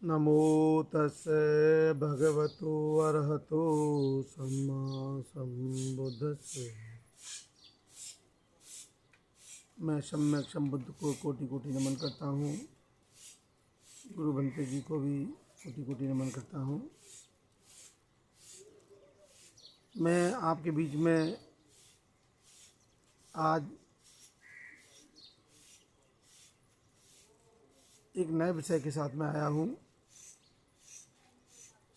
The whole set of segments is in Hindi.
नमो तस्से भगवतो अरहतो सम्मा सम्बुद्धस्से। मैं सम्यक संबुद्ध को कोटि कोटि नमन करता हूँ। गुरु बनते जी को भी कोटि कोटि नमन करता हूँ। मैं आपके बीच में आज एक नए विषय के साथ में आया हूँ।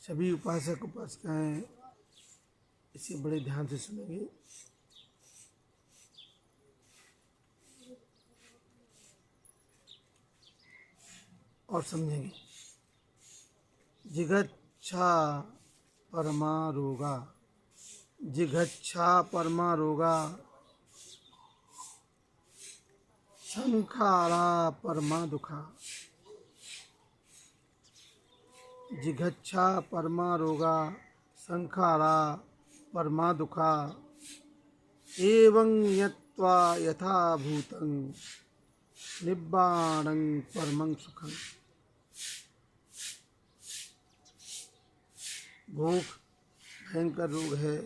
सभी उपासक उपासिकाएं इसे बड़े ध्यान से सुनेंगे और समझेंगे। जिघच्छा परमा रोगा, जिघच्छा परमा रोगा, संखारा परमा दुखा। जिघच्छा परमा रोगा, संखारा परमा दुखा। एवं यत्वा यथा भूतं निब्बाणं परमं सुखं। भूख भयंकर रोग है,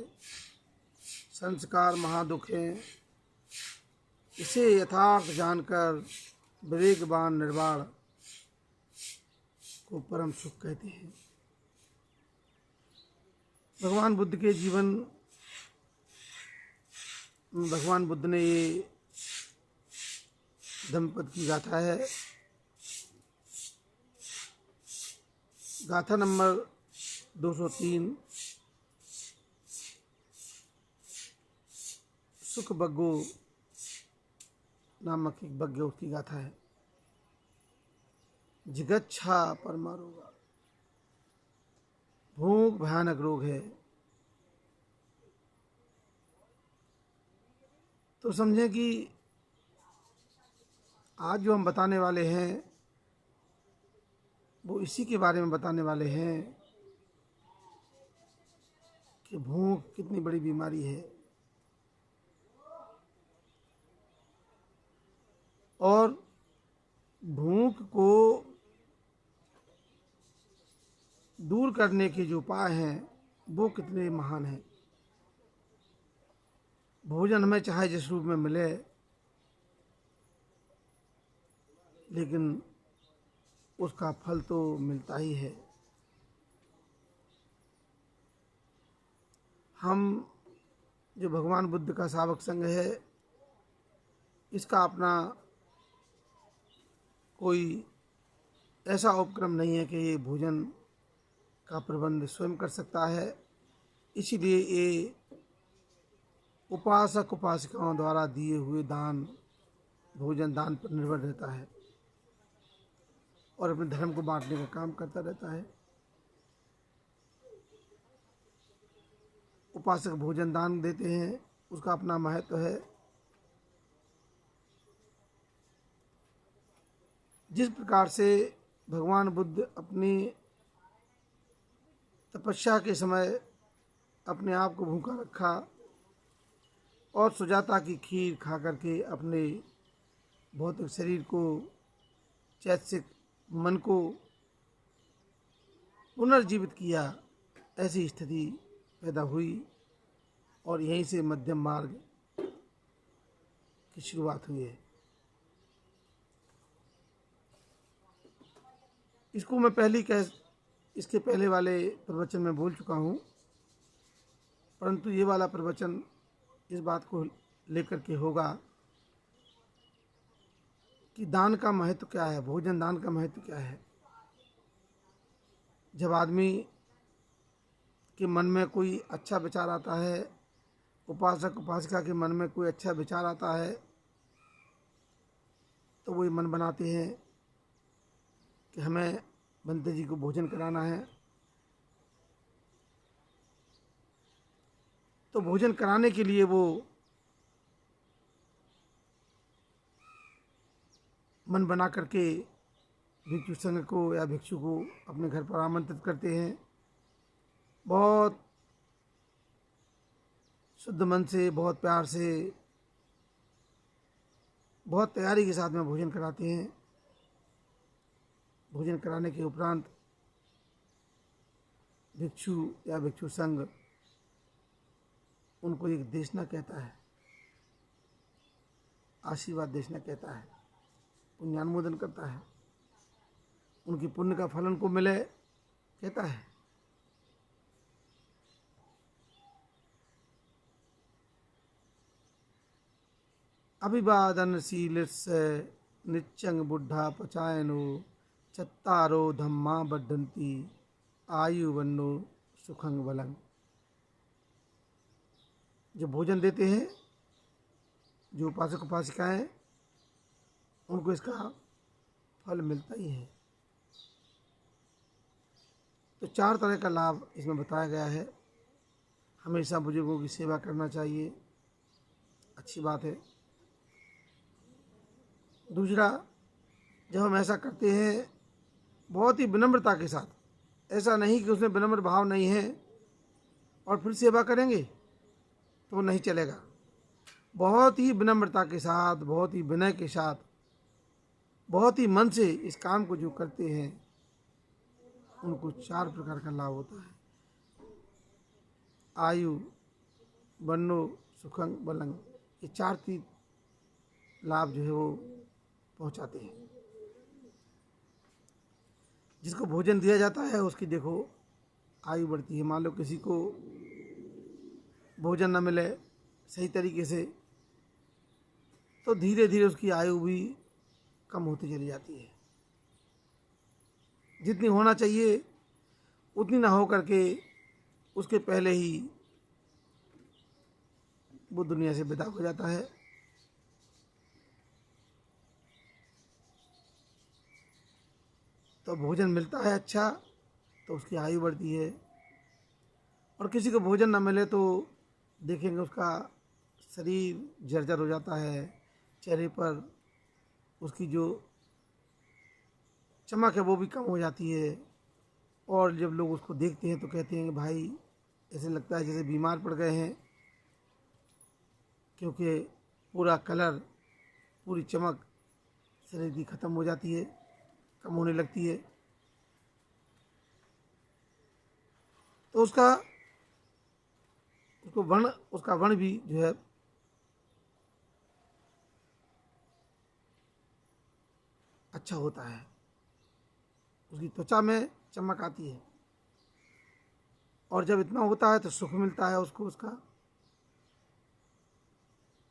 संस्कार महादुख है। इसे यथार्थ जानकर विवेकवान निर्वाण को परम सुख कहते हैं। भगवान बुद्ध के जीवन में भगवान बुद्ध ने ये धम्मपद की गाथा है। गाथा नंबर 203। सुख बग्गो नामक एक बग्गे उसकी गाथा है। जिघच्छा परमा रोगा, भूख भयानक रोग है। तो समझें कि आज जो हम बताने वाले हैं वो इसी के बारे में बताने वाले हैं कि भूख कितनी बड़ी बीमारी है और भूख को दूर करने के जो उपाय हैं वो कितने महान हैं। भोजन हमें चाहे जिस रूप में मिले, लेकिन उसका फल तो मिलता ही है। हम जो भगवान बुद्ध का सावक संघ है, इसका अपना कोई ऐसा उपक्रम नहीं है कि ये भोजन का प्रबंध स्वयं कर सकता है। इसीलिए ये उपासक उपासिकाओं द्वारा दिए हुए दान, भोजन दान पर निर्भर रहता है और अपने धर्म को बांटने का काम करता रहता है। उपासक भोजन दान देते हैं, उसका अपना महत्व है। जिस प्रकार से भगवान बुद्ध अपनी तपस्या के समय अपने आप को भूखा रखा और सुजाता की खीर खा करके अपने भौतिक शरीर को, चैतसिक मन को पुनर्जीवित किया, ऐसी स्थिति पैदा हुई और यहीं से मध्यम मार्ग की शुरुआत हुई है। इसको मैं इसके पहले वाले प्रवचन में बोल चुका हूँ, परंतु ये वाला प्रवचन इस बात को लेकर के होगा कि दान का महत्व क्या है, भोजन दान का महत्व क्या है। जब आदमी के मन में कोई अच्छा विचार आता है, उपासक उपासिका के मन में कोई अच्छा विचार आता है, तो वो मन बनाते हैं कि हमें बनते जी को भोजन कराना है। तो भोजन कराने के लिए वो मन बना करके भिक्षु संघ को या भिक्षु को अपने घर पर आमंत्रित करते हैं। बहुत शुद्ध मन से, बहुत प्यार से, बहुत तैयारी के साथ में भोजन कराते हैं। भोजन कराने के उपरांत भिक्षु या भिक्षु संघ उनको एक देशना कहता है, आशीर्वाद देशना कहता है, पुण्यानुमोदन करता है, उनकी पुण्य का फल उनको मिले कहता है। अभिवादनशीलस्य निच्चंग बुढ़ा पचायनो चत्तारो धम्मा बढ़ंती आयु वन्नो सुखंग बलंग। जो भोजन देते हैं, जो उपासक उपासिकाएं, उनको इसका फल मिलता ही है। तो 4 तरह का लाभ इसमें बताया गया है। हमेशा बुजुर्गों की सेवा करना चाहिए, अच्छी बात है। दूसरा, जब हम ऐसा करते हैं बहुत ही विनम्रता के साथ, ऐसा नहीं कि उसमें विनम्र भाव नहीं है और फिर सेवा करेंगे तो नहीं चलेगा। बहुत ही विनम्रता के साथ, बहुत ही विनय के साथ, बहुत ही मन से इस काम को जो करते हैं उनको 4 प्रकार का लाभ होता है। आयु, वन्नो, सुखंग, बलंग, ये 4 लाभ जो है वो पहुंचाते हैं। जिसको भोजन दिया जाता है उसकी देखो आयु बढ़ती है। मान लो किसी को भोजन न मिले सही तरीके से तो धीरे धीरे उसकी आयु भी कम होती चली जाती है। जितनी होना चाहिए उतनी ना हो करके उसके पहले ही वो दुनिया से विदा हो जाता है। तो भोजन मिलता है अच्छा तो उसकी आयु बढ़ती है, और किसी को भोजन ना मिले तो देखेंगे उसका शरीर जर्जर हो जाता है, चेहरे पर उसकी जो चमक है वो भी कम हो जाती है, और जब लोग उसको देखते हैं तो कहते हैं कि भाई ऐसे लगता है जैसे बीमार पड़ गए हैं, क्योंकि पूरा कलर, पूरी चमक शरीर की ख़त्म हो जाती है, कम होने लगती है। तो उसका वर्ण भी जो है अच्छा होता है, उसकी त्वचा में चमक आती है, और जब इतना होता है तो सुख मिलता है उसको उसका।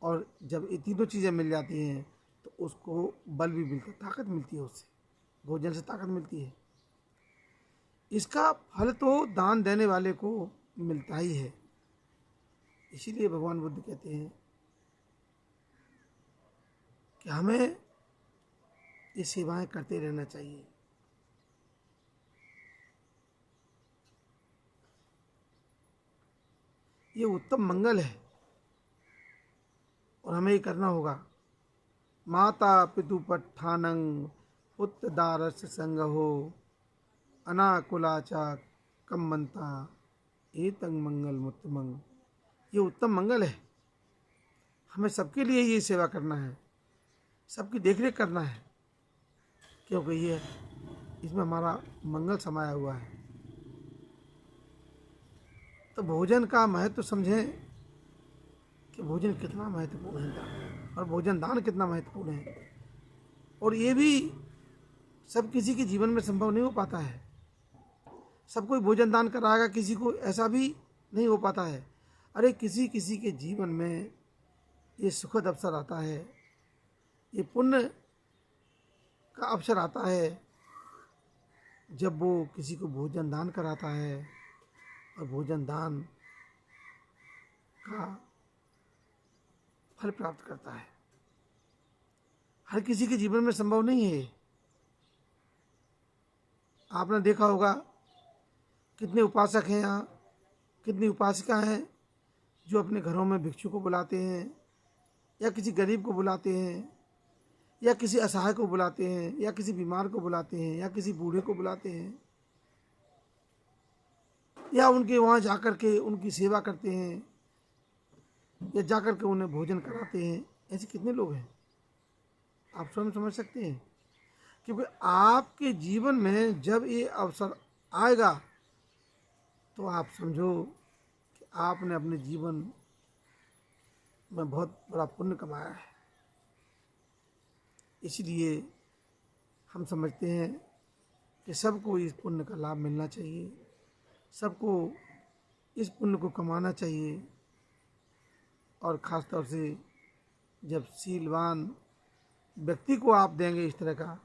और जब ये तीनों चीज़ें मिल जाती हैं तो उसको बल भी मिलता है, ताकत मिलती है, उससे भोजन से ताकत मिलती है। इसका फल तो दान देने वाले को मिलता ही है। इसीलिए भगवान बुद्ध कहते हैं कि हमें ये सेवाएं करते रहना चाहिए। ये उत्तम मंगल है और हमें ये करना होगा। माता पितु पट्ठानंग पुत्र दारस संगहो अनाकुलाचा कम्मंता एतंग मंगल मुत्तमंग। ये उत्तम मंगल है। हमें सबके लिए ये सेवा करना है, सबकी देखरेख करना है, क्योंकि ये इसमें हमारा मंगल समाया हुआ है। तो भोजन का महत्व समझें कि भोजन कितना महत्वपूर्ण है और भोजन दान कितना महत्वपूर्ण है। और ये भी सब किसी के जीवन में संभव नहीं हो पाता है। सब कोई भोजन दान कराएगा, किसी को ऐसा भी नहीं हो पाता है। अरे किसी किसी के जीवन में ये सुखद अवसर आता है, ये पुण्य का अवसर आता है जब वो किसी को भोजन दान कराता है, और भोजन दान का फल प्राप्त करता है। हर किसी के जीवन में संभव नहीं है। आपने देखा होगा कितने उपासक हैं यहाँ, कितनी उपासिका हैं जो अपने घरों में भिक्षु को बुलाते हैं, या किसी गरीब को बुलाते हैं, या किसी असहाय को बुलाते हैं, या किसी बीमार को बुलाते हैं, या किसी बूढ़े को बुलाते हैं, या उनके वहाँ जाकर के उनकी सेवा करते हैं, या जाकर के उन्हें भोजन कराते हैं। ऐसे कितने लोग हैं, आप स्वयं समझ सकते हैं। क्योंकि आपके जीवन में जब ये अवसर आएगा तो आप समझो कि आपने अपने जीवन में बहुत बड़ा पुण्य कमाया है। इसलिए हम समझते हैं कि सबको इस पुण्य का लाभ मिलना चाहिए, सबको इस पुण्य को कमाना चाहिए। और ख़ास तौर से जब शीलवान व्यक्ति को आप देंगे इस तरह का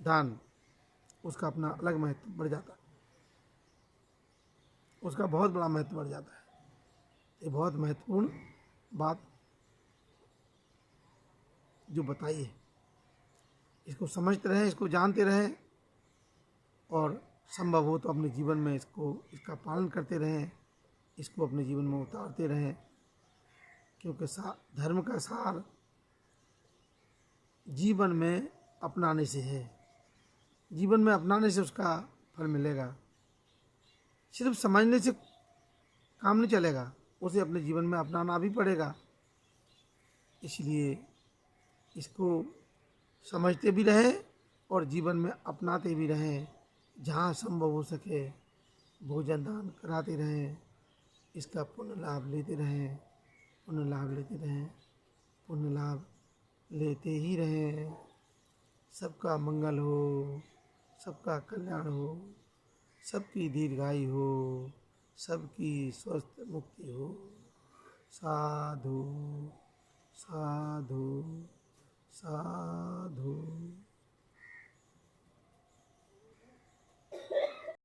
दान, उसका अपना अलग महत्व बढ़ जाता है, उसका बहुत बड़ा महत्व बढ़ जाता है। ये बहुत महत्वपूर्ण बात जो बताई है, इसको समझते रहें, इसको जानते रहें और संभव हो तो अपने जीवन में इसका पालन करते रहें, इसको अपने जीवन में उतारते रहें। क्योंकि धर्म का सार जीवन में अपनाने से है, जीवन में अपनाने से उसका फल मिलेगा। सिर्फ समझने से काम नहीं चलेगा, उसे अपने जीवन में अपनाना भी पड़ेगा। इसलिए इसको समझते भी रहें और जीवन में अपनाते भी रहें। जहाँ संभव हो सके भोजन दान कराते रहें, इसका पुण्य लाभ लेते रहें, पुण्य लाभ लेते रहें, पुण्य लाभ लेते ही रहें। सबका मंगल हो, सबका कल्याण हो, सबकी दीर्घायु हो, सबकी स्वस्थ मुक्ति हो। साधु साधु साधु।